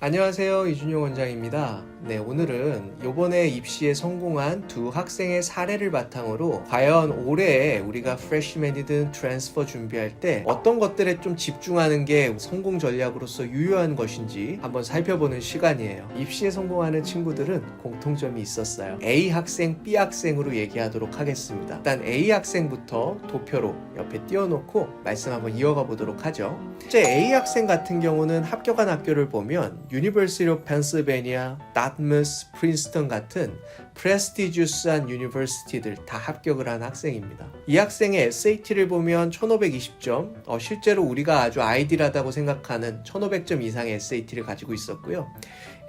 안녕하세요, 이준용 원장입니다. 네, 오늘은 이번에 입시에 성공한 두 학생의 사례를 바탕으로 과연 올해 우리가 프레시맨이든 트랜스퍼 준비할 때 어떤 것들에 좀 집중하는 게 성공 전략으로서 유효한 것인지 한번 살펴보는 시간이에요. 입시에 성공하는 친구들은 공통점이 있었어요. A 학생, B 학생으로 얘기하도록 하겠습니다. 일단 A 학생부터 도표로 옆에 띄워놓고 말씀 한번 이어가 보도록 하죠. 이제 A 학생 같은 경우는 합격한 학교를 보면 University of Pennsylvania, Dartmouth, Princeton 같은 프레스티지우스한 유니버시티들 다 합격을 한 학생입니다. 이 학생의 SAT를 보면 1520점, 실제로 우리가 아주 아이디하다고 생각하는 1500점 이상의 SAT를 가지고 있었고요.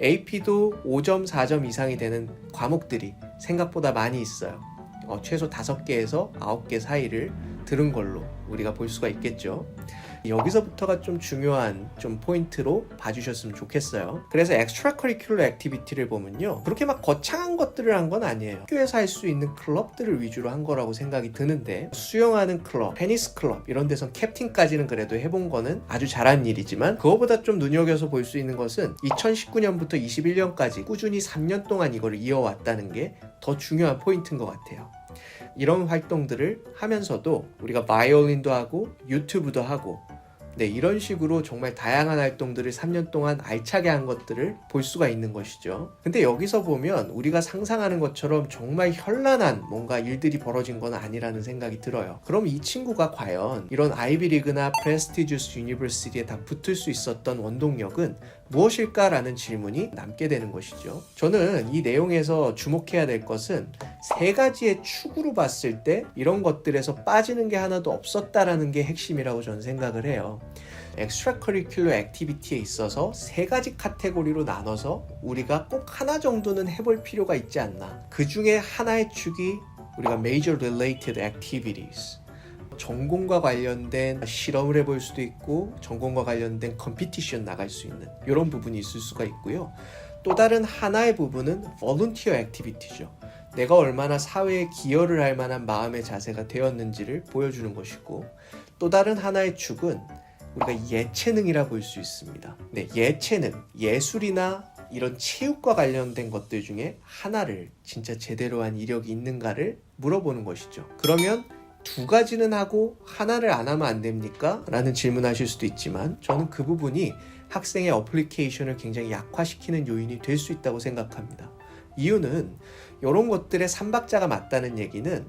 AP도 5점, 4점 이상이 되는 과목들이 생각보다 많이 있어요. 최소 5개에서 9개 사이를 들은 걸로 우리가 볼 수가 있겠죠. 여기서부터가 좀 중요한 포인트로 봐주셨으면 좋겠어요. 그래서 extracurricular activity를 보면요, 그렇게 막 거창한 것들을 한 건 아니에요. 학교에서 할 수 있는 클럽들을 위주로 한 거라고 생각이 드는데, 수영하는 클럽, 테니스 클럽 이런 데선 캡틴까지는 그래도 해본 거는 아주 잘한 일이지만, 그거보다 좀 눈여겨서 볼 수 있는 것은 2019년부터 21년까지 꾸준히 3년 동안 이거를 이어왔다는 게 더 중요한 포인트인 것 같아요. 이런 활동들을 하면서도 우리가 바이올린도 하고 유튜브도 하고, 이런 식으로 정말 다양한 활동들을 3년 동안 알차게 한 것들을 볼 수가 있는 것이죠. 근데 여기서 보면 우리가 상상하는 것처럼 정말 현란한 뭔가 일들이 벌어진 건 아니라는 생각이 들어요. 그럼 이 친구가 과연 이런 아이비리그나 프레스티지어스 유니버시티에 다 붙을 수 있었던 원동력은 무엇일까라는 질문이 남게 되는 것이죠. 저는 이 내용에서 주목해야 될 것은 세 가지의 축으로 봤을 때 이런 것들에서 빠지는 게 하나도 없었다라는 게 핵심이라고 저는 생각을 해요. extracurricular activity에 있어서 세 가지 카테고리로 나눠서 우리가 꼭 하나 정도는 해볼 필요가 있지 않나. 그 중에 하나의 축이 우리가 major related activities, 전공과 관련된 실험을 해볼 수도 있고 전공과 관련된 컴피티션 나갈 수 있는 이런 부분이 있을 수가 있고요. 또 다른 하나의 부분은 volunteer activity죠. 내가 얼마나 사회에 기여를 할 만한 마음의 자세가 되었는지를 보여주는 것이고, 또 다른 하나의 축은 우리가 예체능이라 볼 수 있습니다. 예체능, 예술이나 이런 체육과 관련된 것들 중에 하나를 진짜 제대로 한 이력이 있는가를 물어보는 것이죠. 그러면 두 가지는 하고 하나를 안 하면 안 됩니까? 라는 질문하실 수도 있지만, 저는 그 부분이 학생의 어플리케이션을 굉장히 약화시키는 요인이 될 수 있다고 생각합니다. 이유는 이런 것들의 삼박자가 맞다는 얘기는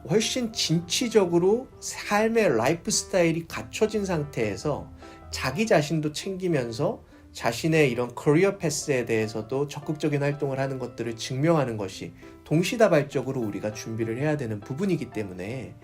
훨씬 진취적으로 삶의 라이프 스타일이 갖춰진 상태에서 자기 자신도 챙기면서 자신의 이런 커리어 패스에 대해서도 적극적인 활동을 하는 것들을 증명하는 것이 동시다발적으로 우리가 준비를 해야 되는 부분이기 때문에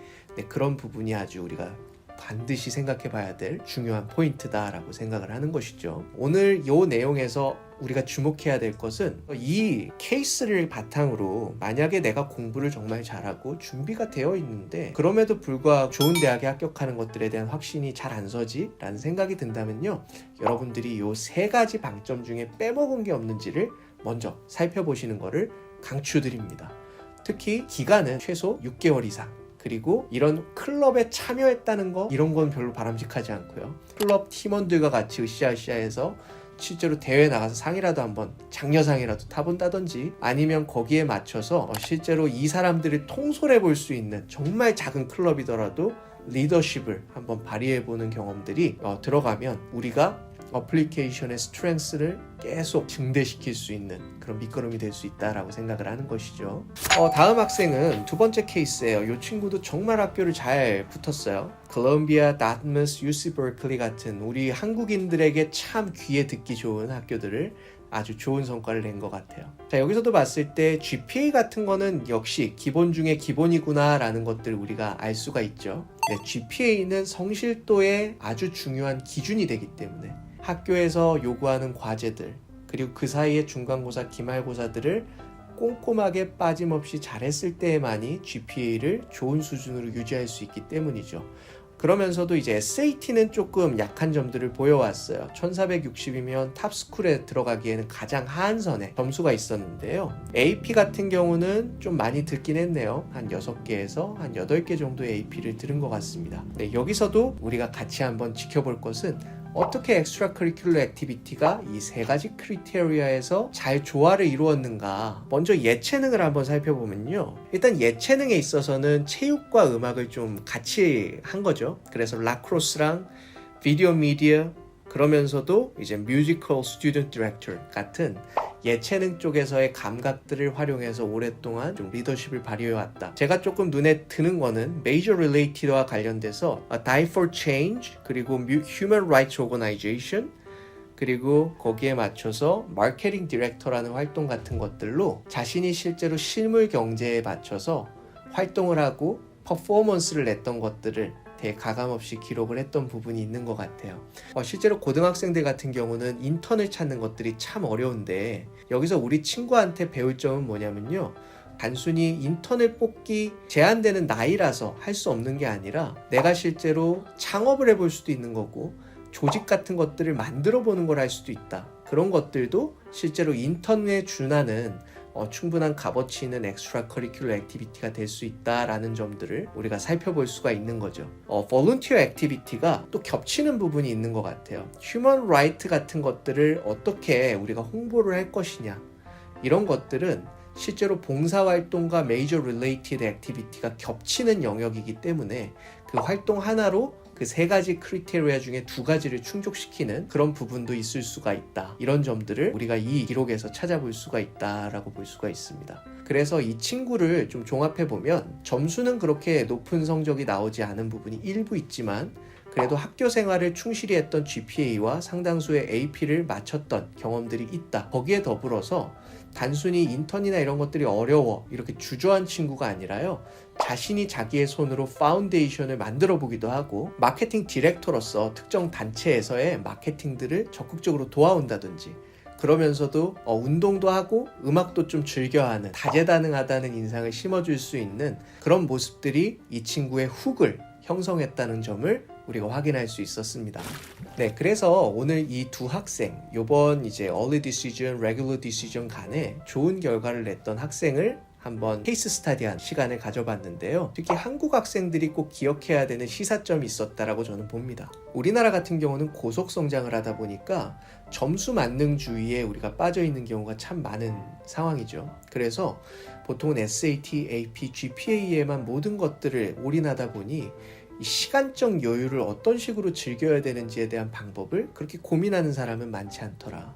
그런 부분이 아주 우리가 반드시 생각해 봐야 될 중요한 포인트다라고 생각을 하는 것이죠. 오늘 이 내용에서 우리가 주목해야 될 것은 이 케이스를 바탕으로 만약에 내가 공부를 정말 잘하고 준비가 되어 있는데 그럼에도 불구하고 좋은 대학에 합격하는 것들에 대한 확신이 잘 안 서지? 라는 생각이 든다면요, 여러분들이 이 세 가지 방점 중에 빼먹은 게 없는지를 먼저 살펴보시는 것을 강추드립니다. 특히 기간은 최소 6개월 이상, 그리고 이런 클럽에 참여했다는 거, 이런 건 별로 바람직하지 않고요. 클럽 팀원들과 같이 으쌰으쌰해서 실제로 대회 나가서 상이라도 한번, 장려상이라도 타본다든지, 아니면 거기에 맞춰서 실제로 이 사람들을 통솔해 볼 수 있는 정말 작은 클럽이더라도 리더십을 한번 발휘해보는 경험들이 들어가면 우리가 어플리케이션의 스트렝스를 계속 증대시킬 수 있는 그런 밑거름이 될 수 있다라고 생각을 하는 것이죠. 다음 학생은 두 번째 케이스예요. 이 친구도 정말 학교를 잘 붙었어요. 콜롬비아, 다트머스, UC 버클리 같은 우리 한국인들에게 참 귀에 듣기 좋은 학교들을 아주 좋은 성과를 낸 것 같아요. 자, 여기서도 봤을 때 GPA 같은 거는 역시 기본 중에 기본이구나 라는 것들을 우리가 알 수가 있죠. GPA는 성실도의 아주 중요한 기준이 되기 때문에 학교에서 요구하는 과제들, 그리고 그 사이에 중간고사, 기말고사들을 꼼꼼하게 빠짐없이 잘했을 때에만이 GPA를 좋은 수준으로 유지할 수 있기 때문이죠. 그러면서도 이제 SAT는 조금 약한 점들을 보여왔어요. 1460이면 탑스쿨에 들어가기에는 가장 하한선에 점수가 있었는데요. AP 같은 경우는 좀 많이 듣긴 했네요. 한 6개에서 한 8개 정도의 AP를 들은 것 같습니다. 여기서도 우리가 같이 한번 지켜볼 것은 어떻게 엑스트라 커리큘러 액티비티가 이 세 가지 크리테리아에서 잘 조화를 이루었는가. 먼저 예체능을 한번 살펴보면요. 일단 예체능에 있어서는 체육과 음악을 좀 같이 한 거죠. 그래서 라크로스랑 비디오 미디어, 그러면서도 이제 뮤지컬 스튜던트 디렉터 같은 예체능 쪽에서의 감각들을 활용해서 오랫동안 좀 리더십을 발휘해왔다. 제가 조금 눈에 드는 거는 Major Related와 관련돼서 Die for Change, 그리고 Human Rights Organization, 그리고 거기에 맞춰서 마케팅 디렉터라는 활동 같은 것들로 자신이 실제로 실물 경제에 맞춰서 활동을 하고 퍼포먼스를 냈던 것들을 되게 가감없이 기록을 했던 부분이 있는 것 같아요. 실제로 고등학생들 같은 경우는 인턴을 찾는 것들이 참 어려운데 여기서 우리 친구한테 배울 점은 뭐냐면요. 단순히 인턴을 뽑기 제한되는 나이라서 할 수 없는 게 아니라 내가 실제로 창업을 해볼 수도 있는 거고 조직 같은 것들을 만들어 보는 걸 할 수도 있다. 그런 것들도 실제로 인턴에 준하는 충분한 값어치 있는 엑스트라 커리큘러 액티비티가 될 수 있다라는 점들을 우리가 살펴볼 수가 있는 거죠. 볼런티어 액티비티가 또 겹치는 부분이 있는 것 같아요. 휴먼 라이트 같은 것들을 어떻게 우리가 홍보를 할 것이냐, 이런 것들은 실제로 봉사활동과 메이저 릴레이티드 액티비티가 겹치는 영역이기 때문에 그 활동 하나로 그 세 가지 크리테리아 중에 두 가지를 충족시키는 그런 부분도 있을 수가 있다. 이런 점들을 우리가 이 기록에서 찾아볼 수가 있다라고 볼 수가 있습니다. 그래서 이 친구를 좀 종합해보면 점수는 그렇게 높은 성적이 나오지 않은 부분이 일부 있지만 그래도 학교 생활을 충실히 했던 GPA와 상당수의 AP를 맞췄던 경험들이 있다. 거기에 더불어서 단순히 인턴이나 이런 것들이 어려워 이렇게 주저한 친구가 아니라요. 자신이 자기의 손으로 파운데이션을 만들어 보기도 하고 마케팅 디렉터로서 특정 단체에서의 마케팅들을 적극적으로 도와온다든지 그러면서도 운동도 하고 음악도 좀 즐겨하는 다재다능하다는 인상을 심어줄 수 있는 그런 모습들이 이 친구의 훅을 형성했다는 점을 우리가 확인할 수 있었습니다. 네, 그래서 오늘 이 두 학생, 요번 이제 Early Decision, Regular Decision 간에 좋은 결과를 냈던 학생을 한번 케이스 스터디한 시간을 가져봤는데요. 특히 한국 학생들이 꼭 기억해야 되는 시사점이 있었다라고 저는 봅니다. 우리나라 같은 경우는 고속 성장을 하다 보니까 점수 만능주의에 우리가 빠져 있는 경우가 참 많은 상황이죠. 그래서 보통은 SAT, AP, GPA에만 모든 것들을 올인하다 보니 이 시간적 여유를 어떤 식으로 즐겨야 되는지에 대한 방법을 그렇게 고민하는 사람은 많지 않더라.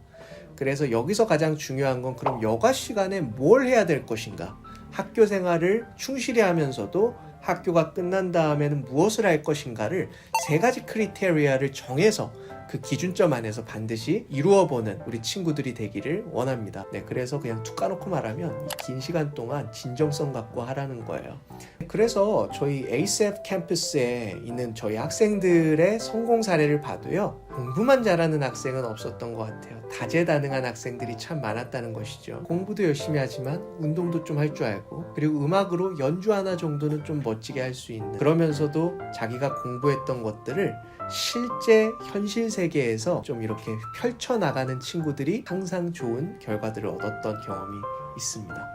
그래서 여기서 가장 중요한 건 그럼 여가 시간에 뭘 해야 될 것인가? 학교 생활을 충실히 하면서도 학교가 끝난 다음에는 무엇을 할 것인가를 세 가지 크리테리아를 정해서 그 기준점 안에서 반드시 이루어보는 우리 친구들이 되기를 원합니다. 네, 그래서 그냥 툭 까놓고 말하면 긴 시간 동안 진정성 갖고 하라는 거예요. 그래서 저희 ACF 캠퍼스에 있는 저희 학생들의 성공 사례를 봐도요. 공부만 잘하는 학생은 없었던 것 같아요. 다재다능한 학생들이 참 많았다는 것이죠. 공부도 열심히 하지만 운동도 좀 할 줄 알고 그리고 음악으로 연주 하나 정도는 좀 멋지게 할 수 있는 그러면서도 자기가 공부했던 것들을 실제 현실 세계에서 좀 이렇게 펼쳐나가는 친구들이 항상 좋은 결과들을 얻었던 경험이 있습니다.